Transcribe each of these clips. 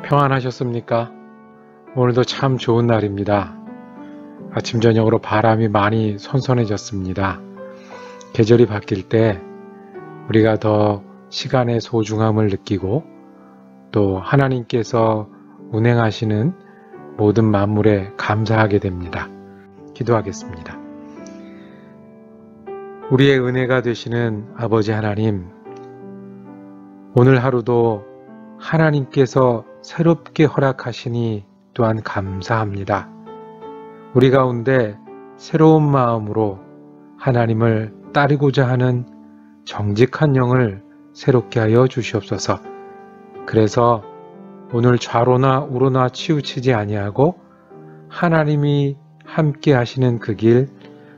평안하셨습니까? 오늘도 참 좋은 날입니다. 아침 저녁으로 바람이 많이 선선해졌습니다. 계절이 바뀔 때 우리가 더 시간의 소중함을 느끼고 또 하나님께서 운행하시는 모든 만물에 감사하게 됩니다. 기도하겠습니다. 우리의 은혜가 되시는 아버지 하나님, 오늘 하루도 하나님께서 새롭게 허락하시니 또한 감사합니다. 우리 가운데 새로운 마음으로 하나님을 따르고자 하는 정직한 영을 새롭게 하여 주시옵소서. 그래서 오늘 좌로나 우로나 치우치지 아니하고 하나님이 함께 하시는 그 길,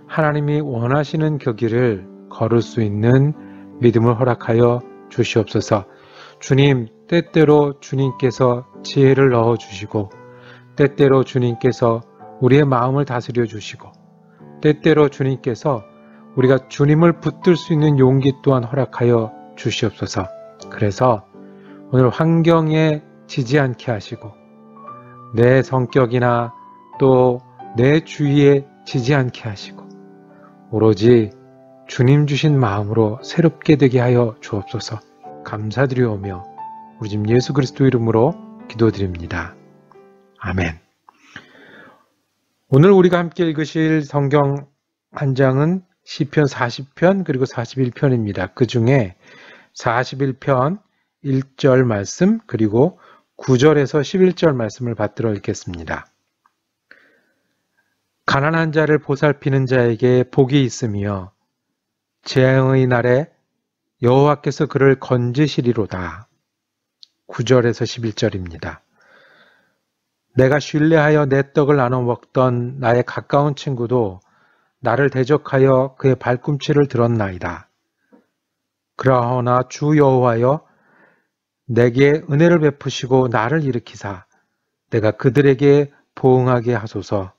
하나님이 원하시는 그 길을 걸을 수 있는 믿음을 허락하여 주시옵소서. 주님, 때때로 주님께서 지혜를 넣어주시고 때때로 주님께서 우리의 마음을 다스려 주시고 때때로 주님께서 우리가 주님을 붙들 수 있는 용기 또한 허락하여 주시옵소서. 그래서 오늘 환경에 지지 않게 하시고 내 성격이나 또 내 주위에 지지 않게 하시고 오로지 주님 주신 마음으로 새롭게 되게 하여 주옵소서. 감사드리오며 우리 집 예수 그리스도 이름으로 기도드립니다. 아멘. 오늘 우리가 함께 읽으실 성경 한 장은 시편 40편 그리고 41편입니다. 그 중에 41편 1절 말씀 그리고 9절에서 11절 말씀을 받들어 읽겠습니다. 가난한 자를 보살피는 자에게 복이 있으며 재앙의 날에 여호와께서 그를 건지시리로다. 9절에서 11절입니다. 내가 신뢰하여 내 떡을 나눠 먹던 나의 가까운 친구도 나를 대적하여 그의 발꿈치를 들었나이다. 그러하오나 주 여호와여 내게 은혜를 베푸시고 나를 일으키사 내가 그들에게 보응하게 하소서.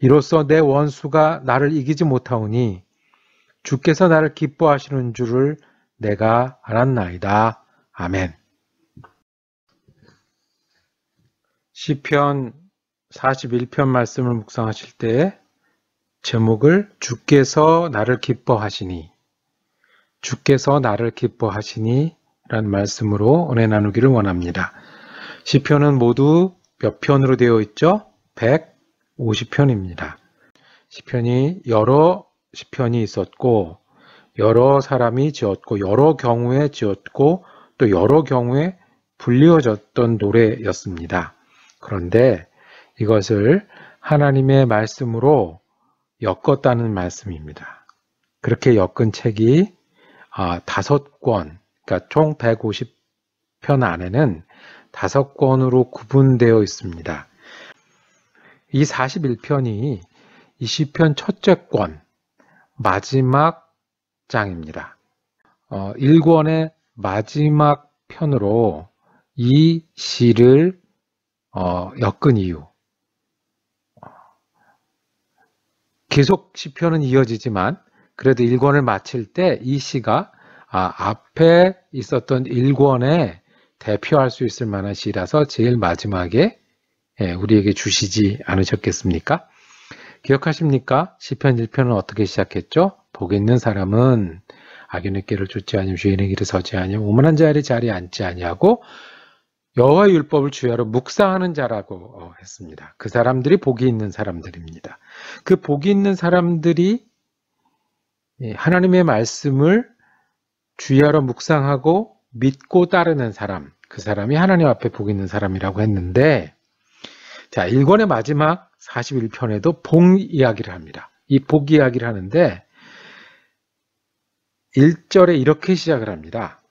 이로써 내 원수가 나를 이기지 못하오니 주께서 나를 기뻐하시는 줄을 내가 알았나이다. 아멘. 시편 41편 말씀을 묵상하실 때 제목을 주께서 나를 기뻐하시니 주께서 나를 기뻐하시니 라는 말씀으로 은혜 나누기를 원합니다. 시편은 모두 몇 편으로 되어 있죠? 150편입니다. 시편이 여러 시편이 있었고 여러 사람이 지었고 여러 경우에 지었고 또 여러 경우에 불리워졌던 노래였습니다. 그런데 이것을 하나님의 말씀으로 엮었다는 말씀입니다. 그렇게 엮은 책이 5권, 그러니까 총 150편 안에는 5권으로 구분되어 있습니다. 이 41편이 이 시편 첫째 권, 마지막 장입니다. 1권의 마지막 편으로 이 시를 엮은 이유. 계속 시편은 이어지지만 그래도 1권을 마칠 때 이 시가 앞에 있었던 1권에 대표할 수 있을 만한 시라서 제일 마지막에 우리에게 주시지 않으셨겠습니까? 기억하십니까? 시편 1편은 어떻게 시작했죠? 복 있는 사람은 악인의 길을 쫓지 아니하며 죄인의 길에 서지 아니하며 오만한 자의 자리에 앉지 아니하고 여호와의 율법을 주야로 묵상하는 자라고 했습니다. 그 사람들이 복이 있는 사람들입니다. 그 복이 있는 사람들이 하나님의 말씀을 주야로 묵상하고 믿고 따르는 사람, 그 사람이 하나님 앞에 복 있는 사람이라고 했는데, 자, 1권의 마지막 41편에도 복 이야기를 합니다. 이 복 이야기를 하는데 1절에 이렇게 시작을 합니다.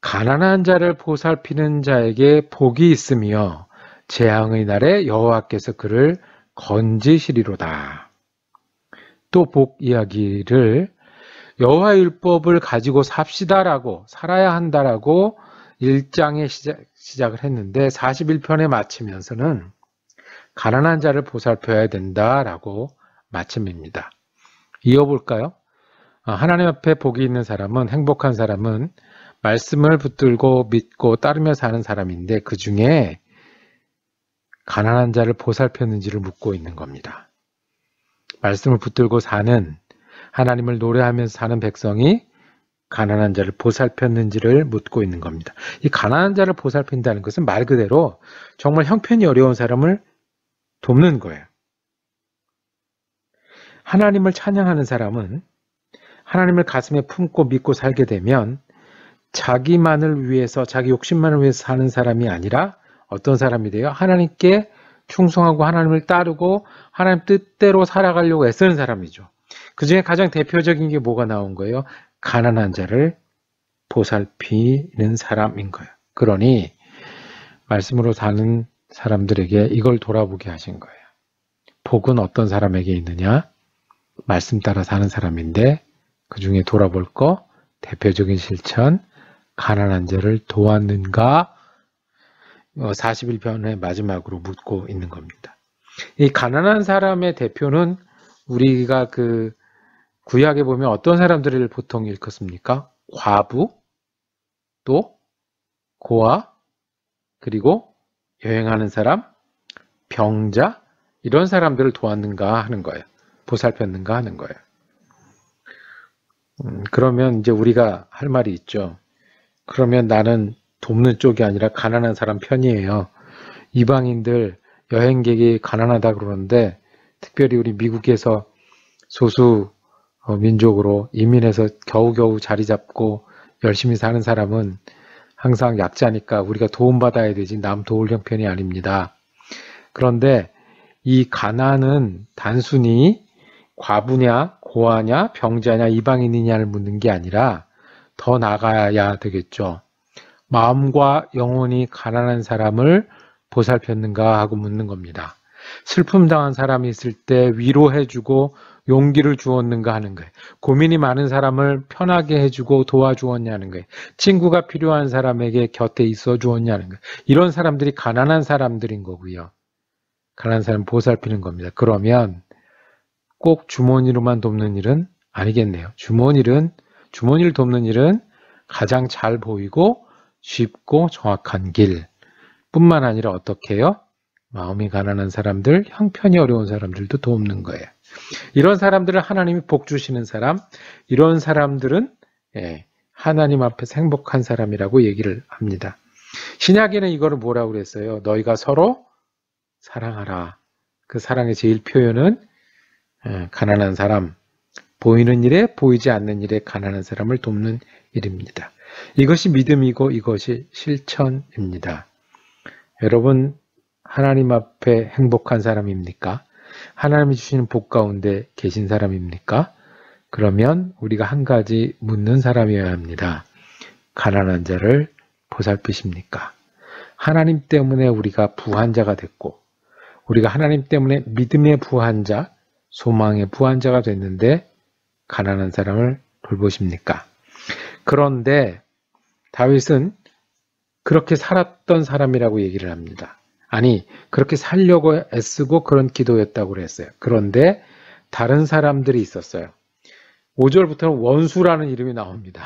가난한 자를 보살피는 자에게 복이 있으며 재앙의 날에 여호와께서 그를 건지시리로다. 또 복 이야기를 여호와의 율법을 가지고 삽시다라고 살아야 한다라고 1장에 시작을 했는데 41편에 마치면서는 가난한 자를 보살펴야 된다라고 마침입니다. 이어볼까요? 하나님 앞에 복이 있는 사람은, 행복한 사람은 말씀을 붙들고 믿고 따르며 사는 사람인데 그 중에 가난한 자를 보살폈는지를 묻고 있는 겁니다. 말씀을 붙들고 사는, 하나님을 노래하면서 사는 백성이 가난한 자를 보살폈는지를 묻고 있는 겁니다. 이 가난한 자를 보살핀다는 것은 말 그대로 정말 형편이 어려운 사람을 돕는 거예요. 하나님을 찬양하는 사람은 하나님을 가슴에 품고 믿고 살게 되면 자기만을 위해서, 자기 욕심만을 위해서 사는 사람이 아니라 어떤 사람이 돼요? 하나님께 충성하고 하나님을 따르고 하나님 뜻대로 살아가려고 애쓰는 사람이죠. 그 중에 가장 대표적인 게 뭐가 나온 거예요? 가난한 자를 보살피는 사람인 거예요. 그러니 말씀으로 사는 사람들에게 이걸 돌아보게 하신 거예요. 복은 어떤 사람에게 있느냐? 말씀 따라 사는 사람인데 그 중에 돌아볼 거 대표적인 실천, 가난한 자를 도왔는가? 41편의 마지막으로 묻고 있는 겁니다. 이 가난한 사람의 대표는 우리가 그 구약에 보면 어떤 사람들을 보통 일컫습니까? 과부, 또 고아, 그리고 여행하는 사람, 병자, 이런 사람들을 도왔는가 하는 거예요. 보살폈는가 하는 거예요. 그러면 이제 우리가 할 말이 있죠. 그러면 나는 돕는 쪽이 아니라 가난한 사람 편이에요. 이방인들, 여행객이 가난하다 그러는데 특별히 우리 미국에서 소수 민족으로 이민해서 겨우겨우 자리 잡고 열심히 사는 사람은 항상 약자니까 우리가 도움받아야 되지 남 도울 형편이 아닙니다. 그런데 이 가난은 단순히 과부냐, 고아냐, 병자냐, 이방인이냐를 묻는 게 아니라 더 나가야 되겠죠. 마음과 영혼이 가난한 사람을 보살폈는가 하고 묻는 겁니다. 슬픔 당한 사람이 있을 때 위로해주고 용기를 주었는가 하는 거예요. 고민이 많은 사람을 편하게 해주고 도와주었냐는 거예요. 친구가 필요한 사람에게 곁에 있어 주었냐는 거예요. 이런 사람들이 가난한 사람들인 거고요. 가난한 사람 보살피는 겁니다. 그러면 꼭 주머니로만 돕는 일은 아니겠네요. 주머니를 돕는 일은 가장 잘 보이고 쉽고 정확한 길 뿐만 아니라 어떻게 해요? 마음이 가난한 사람들, 형편이 어려운 사람들도 돕는 거예요. 이런 사람들은 하나님이 복 주시는 사람, 이런 사람들은 하나님 앞에서 행복한 사람이라고 얘기를 합니다. 신약에는 이거를 뭐라고 그랬어요? 너희가 서로 사랑하라. 그 사랑의 제일 표현은 가난한 사람, 보이는 일에 보이지 않는 일에 가난한 사람을 돕는 일입니다. 이것이 믿음이고 이것이 실천입니다. 여러분 하나님 앞에 행복한 사람입니까? 하나님이 주시는 복 가운데 계신 사람입니까? 그러면 우리가 한 가지 묻는 사람이어야 합니다. 가난한 자를 보살피십니까? 하나님 때문에 우리가 부한 자가 됐고 우리가 하나님 때문에 믿음의 부한 자, 소망의 부한 자가 됐는데 가난한 사람을 돌보십니까? 그런데 다윗은 그렇게 살았던 사람이라고 얘기를 합니다. 아니, 그렇게 살려고 애쓰고 그런 기도였다고 그랬어요. 그런데 다른 사람들이 있었어요. 5절부터는 원수라는 이름이 나옵니다.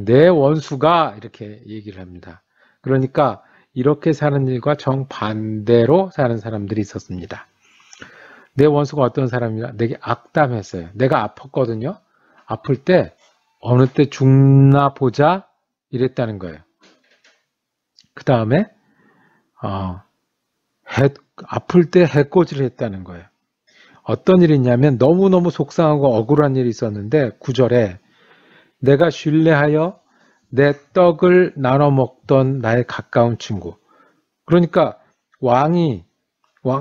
내 원수가 이렇게 얘기를 합니다. 그러니까 이렇게 사는 일과 정반대로 사는 사람들이 있었습니다. 내 원수가 어떤 사람이냐? 내게 악담했어요. 내가 아팠거든요. 아플 때 어느 때 죽나 보자 이랬다는 거예요. 그 다음에 아플 때 해코지를 했다는 거예요. 어떤 일이 있냐면 너무너무 속상하고 억울한 일이 있었는데 9절에 내가 신뢰하여 내 떡을 나눠 먹던 나의 가까운 친구. 그러니까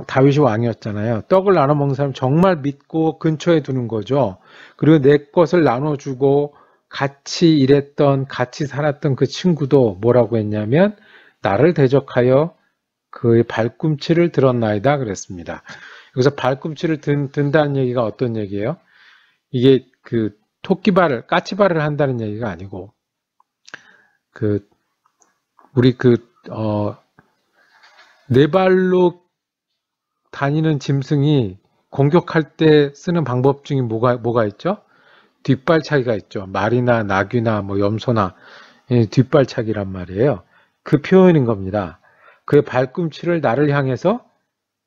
다윗이 왕이었잖아요. 떡을 나눠 먹는 사람 정말 믿고 근처에 두는 거죠. 그리고 내 것을 나눠주고 같이 일했던, 같이 살았던 그 친구도 뭐라고 했냐면 나를 대적하여 그의 발꿈치를 들었나이다 그랬습니다. 여기서 발꿈치를 든다는 얘기가 어떤 얘기예요? 이게 그 토끼발을, 까치발을 한다는 얘기가 아니고 우리 네 발로 다니는 짐승이 공격할 때 쓰는 방법 중에 뭐가 있죠? 뒷발차기가 있죠. 말이나 나귀나 염소나 뒷발차기란 말이에요. 그 표현인 겁니다. 그의 발꿈치를 나를 향해서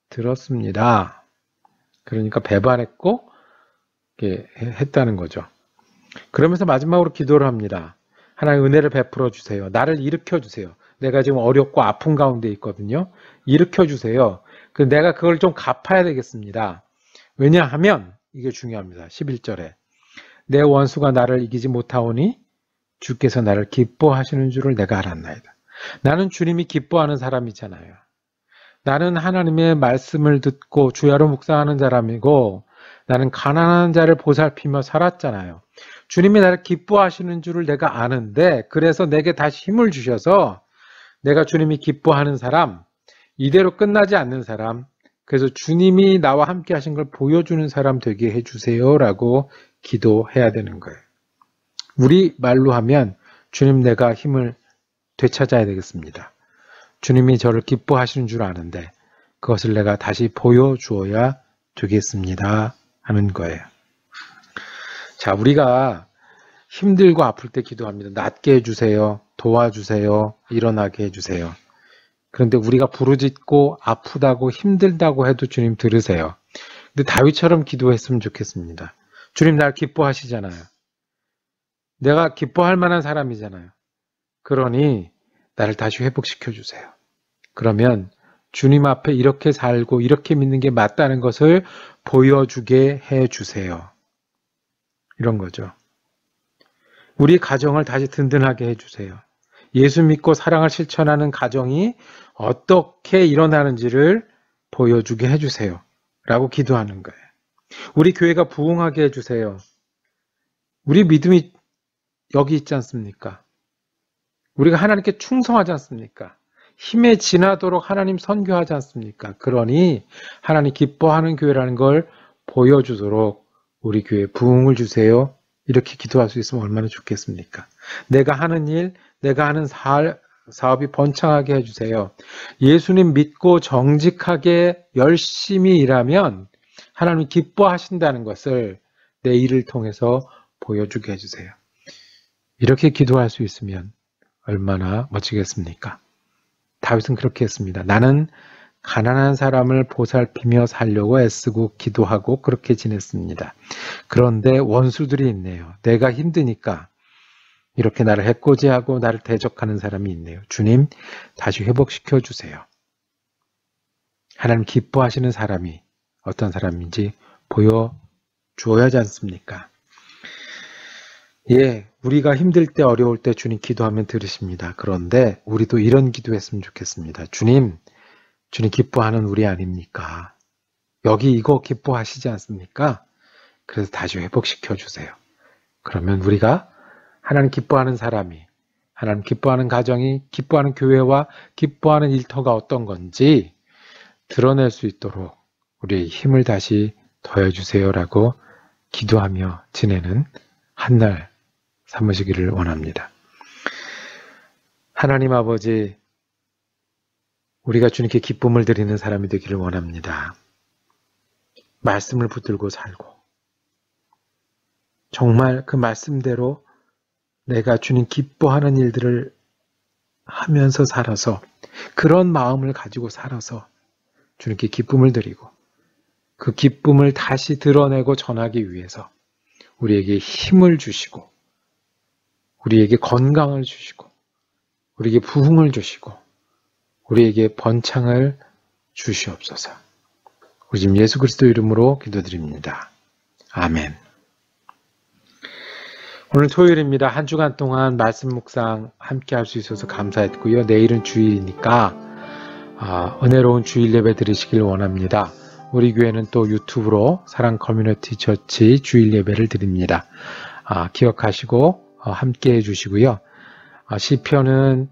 들었습니다. 그러니까 배반했고 했다는 거죠. 그러면서 마지막으로 기도를 합니다. 하나님 은혜를 베풀어 주세요. 나를 일으켜 주세요. 내가 지금 어렵고 아픈 가운데 있거든요. 일으켜 주세요. 내가 그걸 좀 갚아야 되겠습니다. 왜냐하면 이게 중요합니다. 11절에 내 원수가 나를 이기지 못하오니 주께서 나를 기뻐하시는 줄을 내가 알았나이다. 나는 주님이 기뻐하는 사람이잖아요. 나는 하나님의 말씀을 듣고 주야로 묵상하는 사람이고 나는 가난한 자를 보살피며 살았잖아요. 주님이 나를 기뻐하시는 줄을 내가 아는데 그래서 내게 다시 힘을 주셔서 내가 주님이 기뻐하는 사람, 이대로 끝나지 않는 사람, 그래서 주님이 나와 함께 하신 걸 보여주는 사람 되게 해주세요 라고 기도해야 되는 거예요. 우리 말로 하면 주님 내가 힘을 되찾아야 되겠습니다. 주님이 저를 기뻐하시는 줄 아는데 그것을 내가 다시 보여주어야 되겠습니다 하는 거예요. 자, 우리가 힘들고 아플 때 기도합니다. 낫게 해주세요. 도와주세요. 일어나게 해주세요. 그런데 우리가 부르짖고 아프다고 힘들다고 해도 주님 들으세요. 근데 다윗처럼 기도했으면 좋겠습니다. 주님 날 기뻐하시잖아요. 내가 기뻐할 만한 사람이잖아요. 그러니 나를 다시 회복시켜 주세요. 그러면 주님 앞에 이렇게 살고 이렇게 믿는 게 맞다는 것을 보여주게 해주세요. 이런 거죠. 우리 가정을 다시 든든하게 해주세요. 예수 믿고 사랑을 실천하는 가정이 어떻게 일어나는지를 보여주게 해주세요. 라고 기도하는 거예요. 우리 교회가 부흥하게 해주세요. 우리 믿음이 여기 있지 않습니까? 우리가 하나님께 충성하지 않습니까? 힘에 지나도록 하나님 선교하지 않습니까? 그러니 하나님 기뻐하는 교회라는 걸 보여주도록 우리 교회에 부흥을 주세요. 이렇게 기도할 수 있으면 얼마나 좋겠습니까? 내가 하는 일, 내가 하는 사업이 번창하게 해주세요. 예수님 믿고 정직하게 열심히 일하면 하나님 기뻐하신다는 것을 내 일을 통해서 보여주게 해주세요. 이렇게 기도할 수 있으면 얼마나 멋지겠습니까? 다윗은 그렇게 했습니다. 나는 가난한 사람을 보살피며 살려고 애쓰고 기도하고 그렇게 지냈습니다. 그런데 원수들이 있네요. 내가 힘드니까 이렇게 나를 해코지하고 나를 대적하는 사람이 있네요. 주님, 다시 회복시켜 주세요. 하나님 기뻐하시는 사람이 어떤 사람인지 보여주어야 하지 않습니까? 예, 우리가 힘들 때 어려울 때 주님 기도하면 들으십니다. 그런데 우리도 이런 기도했으면 좋겠습니다. 주님 기뻐하는 우리 아닙니까? 여기 이거 기뻐하시지 않습니까? 그래서 다시 회복시켜 주세요. 그러면 우리가 하나님 기뻐하는 사람이, 하나님 기뻐하는 가정이, 기뻐하는 교회와 기뻐하는 일터가 어떤 건지 드러낼 수 있도록 우리의 힘을 다시 더해주세요라고 기도하며 지내는 한날 삼으시기를 원합니다. 하나님 아버지, 우리가 주님께 기쁨을 드리는 사람이 되기를 원합니다. 말씀을 붙들고 살고 정말 그 말씀대로 내가 주님 기뻐하는 일들을 하면서 살아서 그런 마음을 가지고 살아서 주님께 기쁨을 드리고 그 기쁨을 다시 드러내고 전하기 위해서 우리에게 힘을 주시고 우리에게 건강을 주시고 우리에게 부흥을 주시고 우리에게 번창을 주시옵소서. 우리 지금 예수 그리스도 이름으로 기도드립니다. 아멘. 오늘 토요일입니다. 한 주간 동안 말씀 묵상 함께 할 수 있어서 감사했고요. 내일은 주일이니까 은혜로운 주일 예배 드리시길 원합니다. 우리 교회는 또 유튜브로 사랑 커뮤니티 처치 주일 예배를 드립니다. 기억하시고 함께 해주시고요. 시편은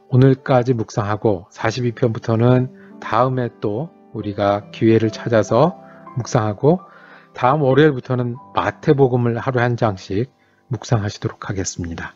오늘까지 묵상하고 42편부터는 다음에 또 우리가 기회를 찾아서 묵상하고 다음 월요일부터는 마태복음을 하루에 한 장씩 묵상하시도록 하겠습니다.